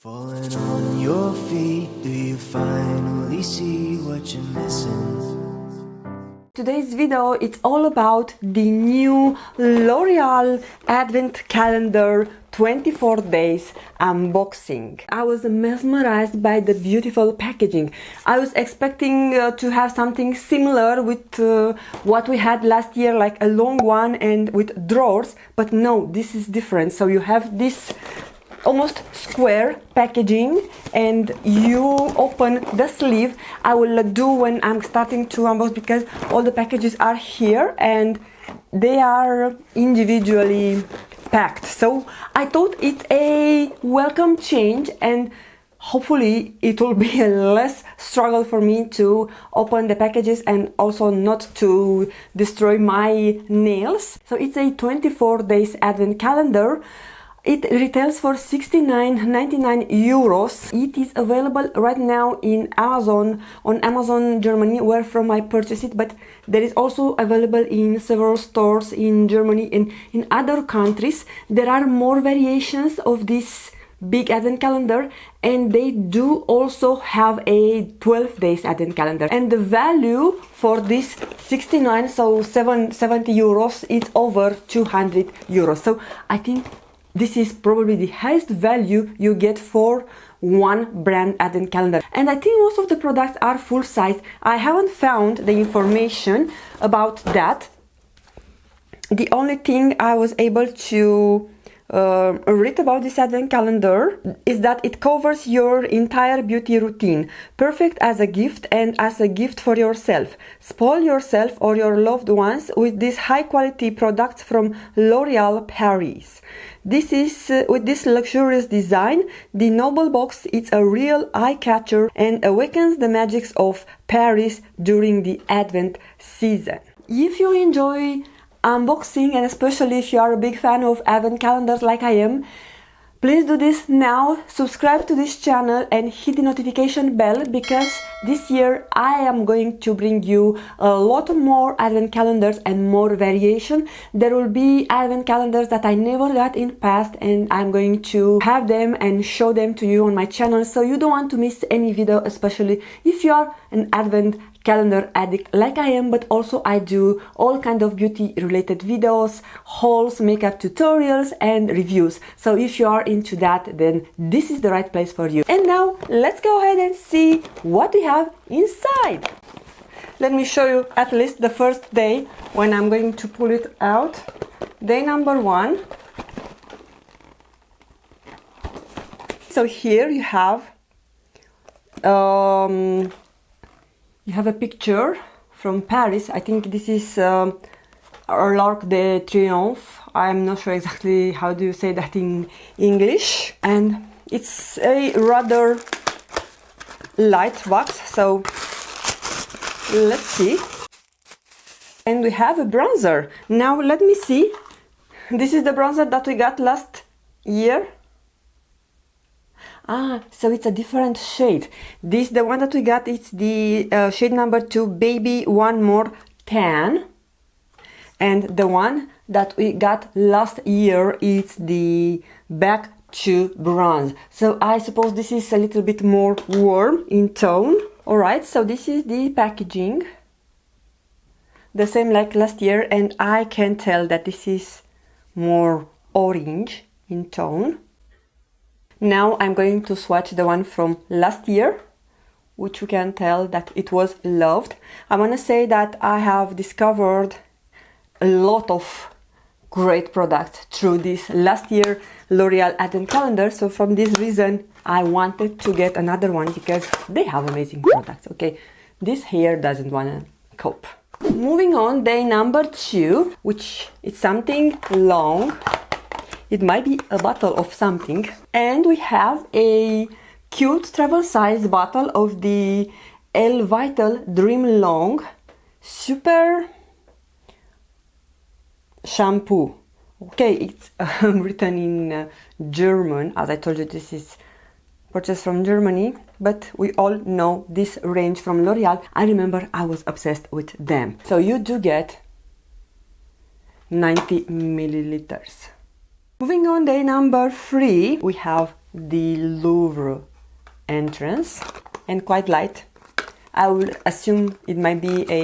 Falling on your feet, do you finally see what you're missing? Today's video it's all about the new L'Oreal Advent Calendar 24 days unboxing. I was mesmerized by the beautiful packaging. I was expecting to have something similar with what we had last year, like a long one and with drawers, but no, this is different. So you have this almost square packaging and you open the sleeve. I will do when I'm starting to unbox because all the packages are here and they are individually packed. So I thought it's a welcome change and hopefully it will be a less struggle for me to open the packages and also not to destroy my nails. So it's a 24 days advent calendar. It retails for 69.99 euros. It is available right now in Amazon, on Amazon Germany, where from I purchased it, but there is also available in several stores in Germany and in other countries. There are more variations of this big advent calendar, and they do also have a 12 days advent calendar, and the value for this 69, so 70 euros, is over 200 euros. So I think this is probably the highest value you get for one brand advent calendar. And I think most of the products are full size. I haven't found the information about that. The only thing I was able to read about this advent calendar is that it covers your entire beauty routine, perfect as a gift and as a gift for yourself. Spoil yourself or your loved ones with these high quality products from L'Oreal Paris. This is with this luxurious design, the Noble Box is a real eye catcher and awakens the magics of Paris during the Advent season. If you enjoy unboxing, and especially if you are a big fan of advent calendars like I am, please do this now. Subscribe to this channel and hit the notification bell, because this year I am going to bring you a lot more advent calendars and more variation. There will be advent calendars that I never got in past, and I'm going to have them and show them to you on my channel, so you don't want to miss any video, especially if you are an advent calendar addict like I am. But also I do all kind of beauty related videos, hauls, makeup tutorials and reviews. So if you are into that, then this is the right place for you. And now let's go ahead and see what we have inside. Let me show you at least the first day when I'm going to pull it out. Day number 1. So here you have a picture from Paris. I think this is L'Arc de Triomphe. I'm not sure exactly how do you say that in English. And it's a rather light box, so let's see. And we have a bronzer. Now let me see. This is the bronzer that we got last year. So it's a different shade. This, the one that we got, it's the shade number 2, Baby One More Tan. And the one that we got last year is the Back to Bronze. So I suppose this is a little bit more warm in tone. Alright, so this is the packaging. The same like last year, and I can tell that this is more orange in tone. Now I'm going to swatch the one from last year, which you can tell that it was loved. I want to say that I have discovered a lot of great products through this last year L'Oreal Advent Calendar. So from this reason, I wanted to get another one because they have amazing products. Okay, this hair doesn't want to cope. Moving on, day number 2, which is something long. It might be a bottle of something. And we have a cute travel size bottle of the El Vital Dream Long Super Shampoo. Okay, it's written in German. As I told you, this is purchased from Germany, but we all know this range from L'Oreal. I remember I was obsessed with them. So you do get 90 milliliters. Moving on, day number 3, we have the Louvre entrance and quite light. I will assume it might be a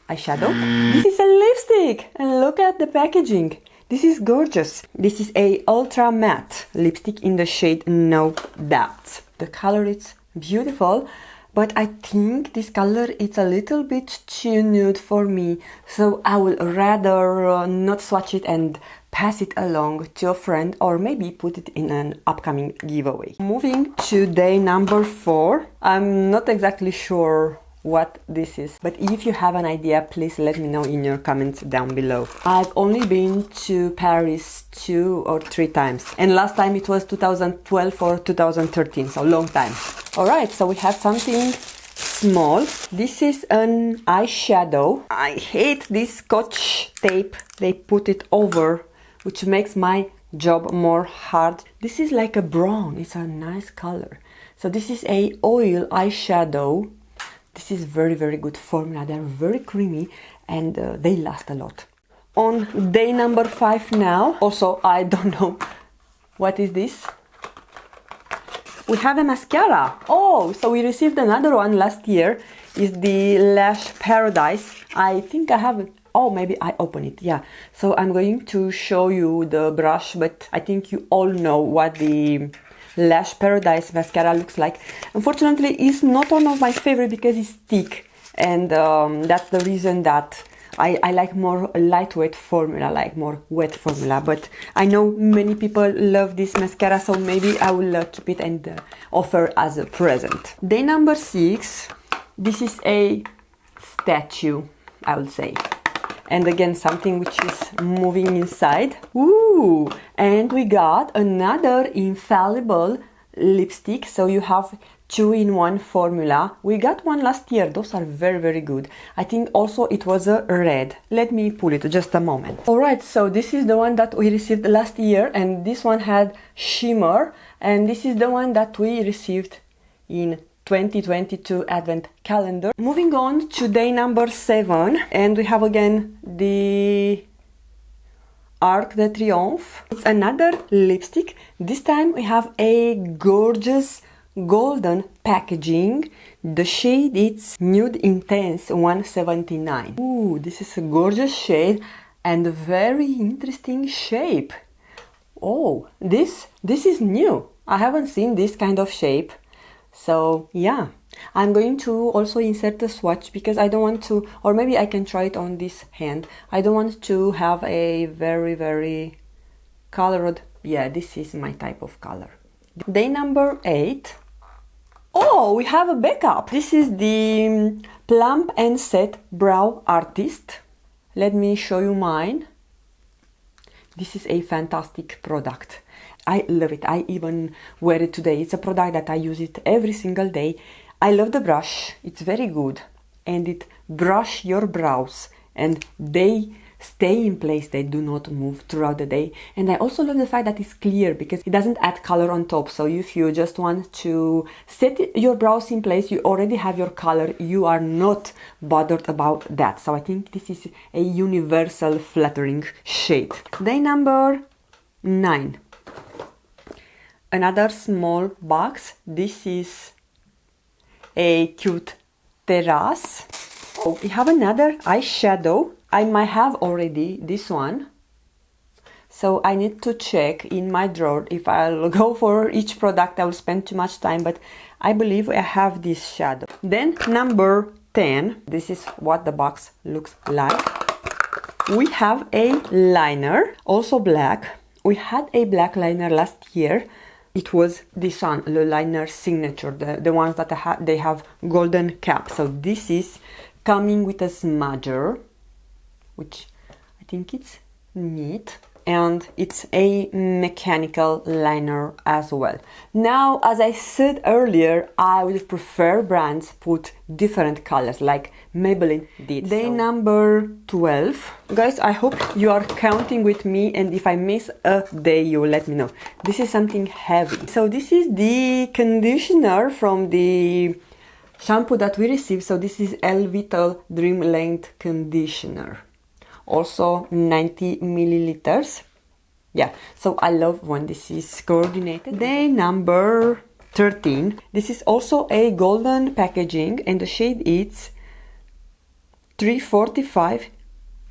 eyeshadow. This is a lipstick and look at the packaging. This is gorgeous. This is a ultra matte lipstick in the shade No Doubt. The color is beautiful, but I think this color is a little bit too nude for me, so I will rather not swatch it and pass it along to a friend, or maybe put it in an upcoming giveaway. Moving to day number 4. I'm not exactly sure what this is, but if you have an idea, please let me know in your comments down below. I've only been to Paris 2 or 3 times, and last time it was 2012 or 2013, so long time. Alright, so we have something small. This is an eyeshadow. I hate this scotch tape they put it over, which makes my job more hard. This is like a brown, it's a nice color. So this is a oil eyeshadow. This is very good formula. They're very creamy and they last a lot. On day number 5 now. Also, I don't know what is this. We have a mascara. Oh, so we received another one last year. Is the Lash Paradise. I think I have it. Oh, maybe I open it. Yeah. So I'm going to show you the brush, but I think you all know what the Lash Paradise mascara looks like. Unfortunately, it's not one of my favorite because it's thick, and that's the reason that I like more lightweight formula, like more wet formula. But I know many people love this mascara, so maybe I will keep it and offer as a present. Day number 6. This is a statue, I would say. And again, something which is moving inside. Ooh! And we got another infallible lipstick. So you have 2-in-1 formula. We got one last year. Those are very good. I think also it was a red. Let me pull it just a moment. Alright, so this is the one that we received last year. And this one had shimmer. And this is the one that we received in 2022 advent calendar. Moving on to day number 7, and we have again the Arc de Triomphe. It's another lipstick. This time we have a gorgeous golden packaging. The shade is Nude Intense 179. Ooh, this is a gorgeous shade and a very interesting shape. Oh, this is new. I haven't seen this kind of shape. So yeah, I'm going to also insert a swatch because I don't want to, or maybe I can try it on this hand. I don't want to have a very colored. Yeah, this is my type of color. Day number 8. Oh, we have a backup. This is the Plump and Set Brow Artist. Let me show you mine. This is a fantastic product. I love it. I even wear it today. It's a product that I use it every single day. I love the brush. It's very good. And it brush your brows and they stay in place. They do not move throughout the day. And I also love the fact that it's clear because it doesn't add color on top. So if you just want to set your brows in place, you already have your color. You are not bothered about that. So I think this is a universal flattering shade. Day number 9. Another small box. This is a cute terrace. Oh, we have another eyeshadow. I might have already this one. So I need to check in my drawer. If I'll go for each product, I will spend too much time, but I believe I have this shadow. Then number 10. This is what the box looks like. We have a liner, also black. We had a black liner last year. It was this one, the liner signature, the ones that they have golden cap. So this is coming with a smudger, which I think it's neat. And it's a mechanical liner as well. Now, as I said earlier, I would prefer brands put different colors like Maybelline did. Day number 12. Guys, I hope you are counting with me, and if I miss a day, you let me know. This is something heavy. So this is the conditioner from the shampoo that we received. So this is El Vital Dream Length Conditioner. Also 90 milliliters. Yeah, so I love when this is coordinated. Day number 13. This is also a golden packaging and the shade is 345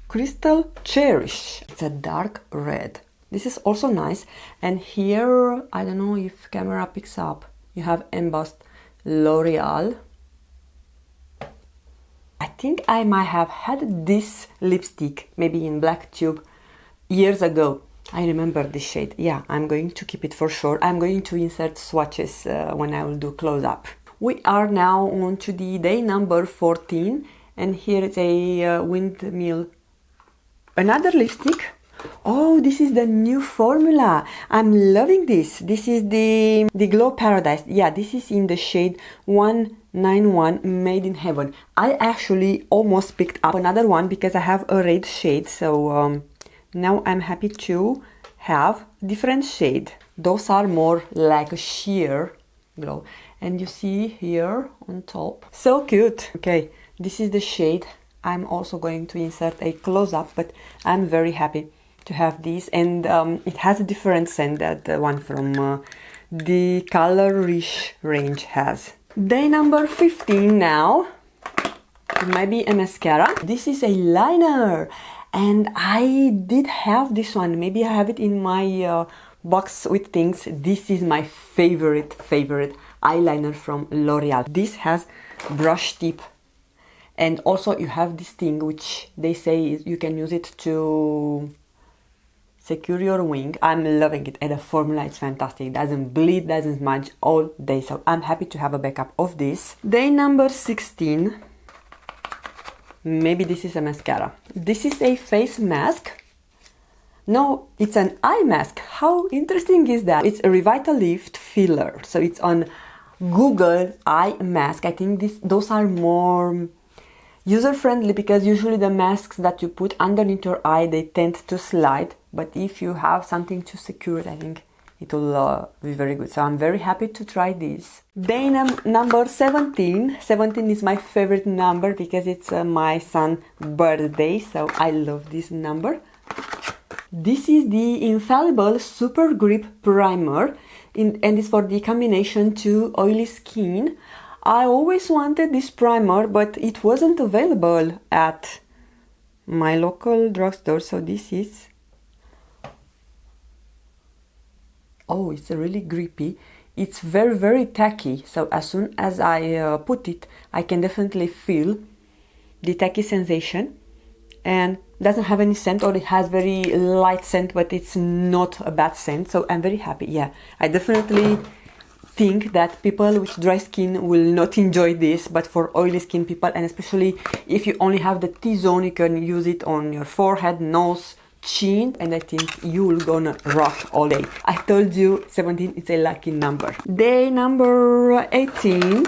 Crystal Cherish. It's a dark red. This is also nice. And here, I don't know if camera picks up, you have embossed L'Oreal. I think I might have had this lipstick, maybe in black tube, years ago. I remember this shade. Yeah, I'm going to keep it for sure. I'm going to insert swatches when I will do close-up. We are now on to the day number 14, and here is a windmill. Another lipstick. Oh, this is the new formula. I'm loving this. This is the Glow Paradise. Yeah, this is in the shade 191 Made in Heaven. I actually almost picked up another one because I have a red shade, so now I'm happy to have different shade. Those are more like a sheer glow. And you see here on top. So cute. Okay, this is the shade. I'm also going to insert a close-up, but I'm very happy to have this. And it has a different scent that the one from the Color Riche range has. Day number 15 now. It might be a mascara. This is a liner. And I did have this one. Maybe I have it in my box with things. This is my favorite eyeliner from L'Oreal. This has brush tip. And also you have this thing which they say you can use it to secure your wing. I'm loving it, and the formula is fantastic. It doesn't bleed, doesn't smudge all day. So I'm happy to have a backup of this. Day number 16. Maybe this is a mascara. This is a face mask. No, it's an eye mask. How interesting is that? It's a Revitalift filler. So it's on Google eye mask. I think those are more user-friendly because usually the masks that you put underneath your eye, they tend to slide. But if you have something to secure it, I think it will be very good. So I'm very happy to try this. Day number 17. 17 is my favorite number because it's my son's birthday. So I love this number. This is the Infallible Super Grip Primer. And it's for the combination to oily skin. I always wanted this primer, but it wasn't available at my local drugstore. So this is... Oh, it's really grippy. It's very tacky. So as soon as I put it, I can definitely feel the tacky sensation. And doesn't have any scent, or it has very light scent, but it's not a bad scent. So I'm very happy. Yeah, I definitely think that people with dry skin will not enjoy this, but for oily skin people, and especially if you only have the T-zone, you can use it on your forehead, nose, chin, and I think you're gonna rock all day. I told you 17 is a lucky number. Day number 18.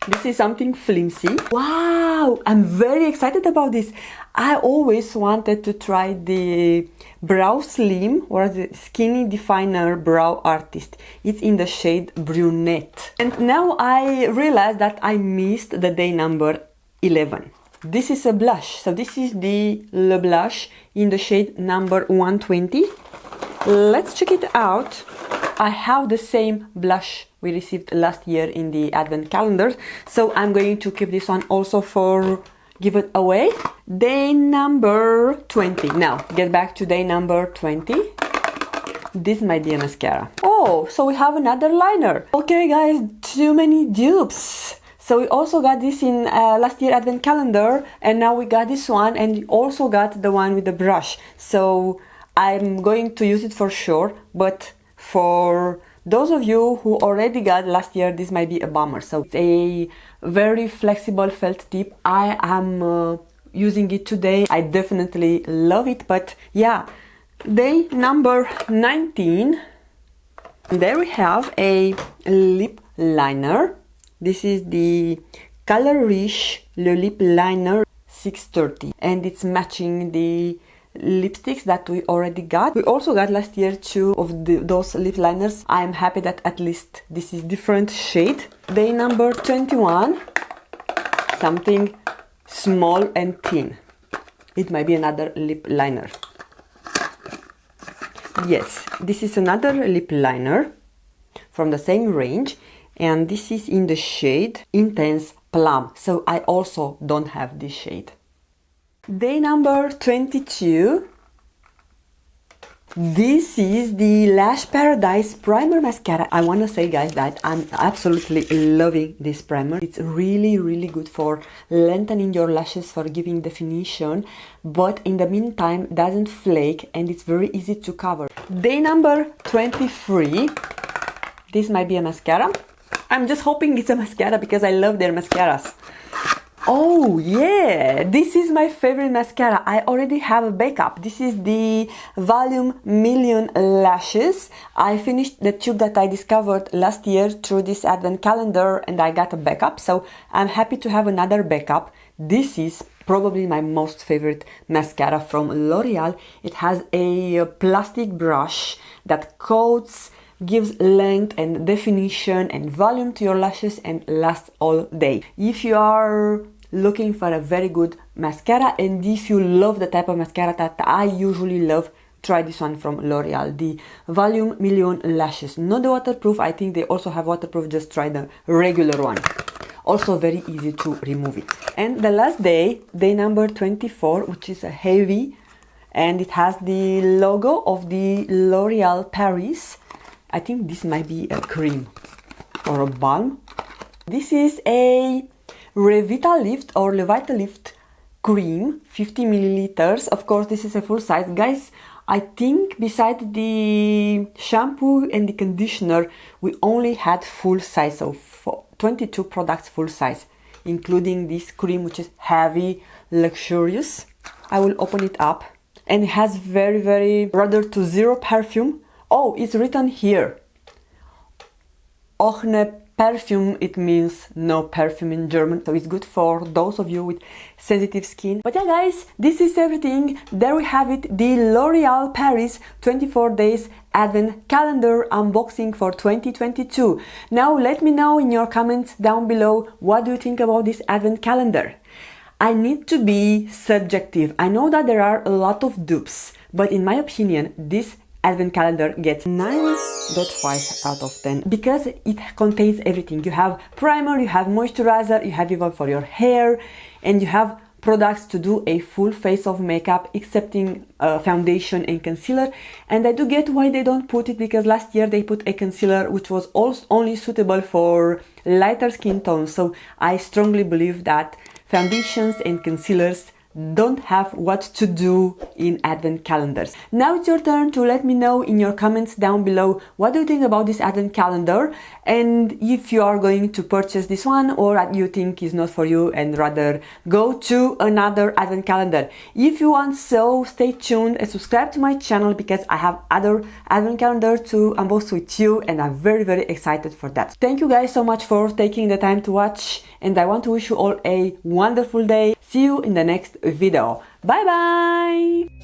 This is something flimsy. Wow, I'm very excited about this. I always wanted to try the Brow Slim or the Skinny Definer Brow Artist. It's in the shade Brunette. And now I realized that I missed the day number 11. This is a blush. So this is the Le Blush in the shade number 120. Let's check it out. I have the same blush we received last year in the advent calendar, so I'm going to keep this one also for give it away. Day number 20. Now get back to day number 20. This might be a mascara. Oh, so we have another liner. Okay guys, too many dupes. So we also got this in last year advent calendar, and now we got this one, and we also got the one with the brush. So I'm going to use it for sure, but for those of you who already got last year, this might be a bummer. So it's a very flexible felt tip. I am using it today. I definitely love it. But yeah, day number 19. There we have a lip liner. This is the Color Riche Le Lip Liner 630, and it's matching the lipsticks that we already got. We also got last year 2 of those lip liners. I'm happy that at least this is different shade. Day number 21. Something small and thin. It might be another lip liner. Yes, this is another lip liner. from the same range, and this is in the shade Intense Plum, so I also don't have this shade. Day number 22. This is the Lash Paradise Primer Mascara. I want to say, guys, that I'm absolutely loving this primer. It's really good for lengthening your lashes, for giving definition, but in the meantime doesn't flake and it's very easy to cover. Day number 23. This might be a mascara. I'm just hoping it's a mascara because I love their mascaras. Oh yeah, this is my favorite mascara. I already have a backup. This is the Volume Million Lashes. I finished the tube that I discovered last year through this advent calendar and I got a backup, so I'm happy to have another backup. This is probably my most favorite mascara from L'Oreal. It has a plastic brush that coats, gives length and definition and volume to your lashes and lasts all day. If you are looking for a very good mascara and if you love the type of mascara that I usually love, try this one from L'Oreal, the Volume Million Lashes. Not the waterproof, I think they also have waterproof, just try the regular one. Also very easy to remove it. And the last day, day number 24, which is a heavy, and it has the logo of the L'Oreal Paris. I think this might be a cream or a balm. This is a Revitalift or Levitalift cream, 50 milliliters. Of course, this is a full size. Guys, I think besides the shampoo and the conditioner, we only had full size, so 22 products full size, including this cream, which is heavy, luxurious. I will open it up and it has very rather to zero perfume. Oh, it's written here, ohne perfume. It means no perfume in German, so it's good for those of you with sensitive skin. But yeah, guys, this is everything. There we have it, the L'Oreal Paris 24 days advent calendar unboxing for 2022. Now let me know in your comments down below, what do you think about this advent calendar? I need to be subjective. I know that there are a lot of dupes, but in my opinion, this advent calendar gets 9.5 out of 10 because it contains everything. You have primer, you have moisturizer, you have even for your hair, and you have products to do a full face of makeup excepting foundation and concealer. And I do get why they don't put it, because last year they put a concealer which was also only suitable for lighter skin tones. So I strongly believe that foundations and concealers don't have what to do in advent calendars. Now it's your turn to let me know in your comments down below, what do you think about this advent calendar, and if you are going to purchase this one or you think is not for you and rather go to another advent calendar. If you want, so stay tuned and subscribe to my channel because I have other advent calendar to unbox with you and I'm very excited for that. Thank you guys so much for taking the time to watch, and I want to wish you all a wonderful day. See you in the next video. Bye bye!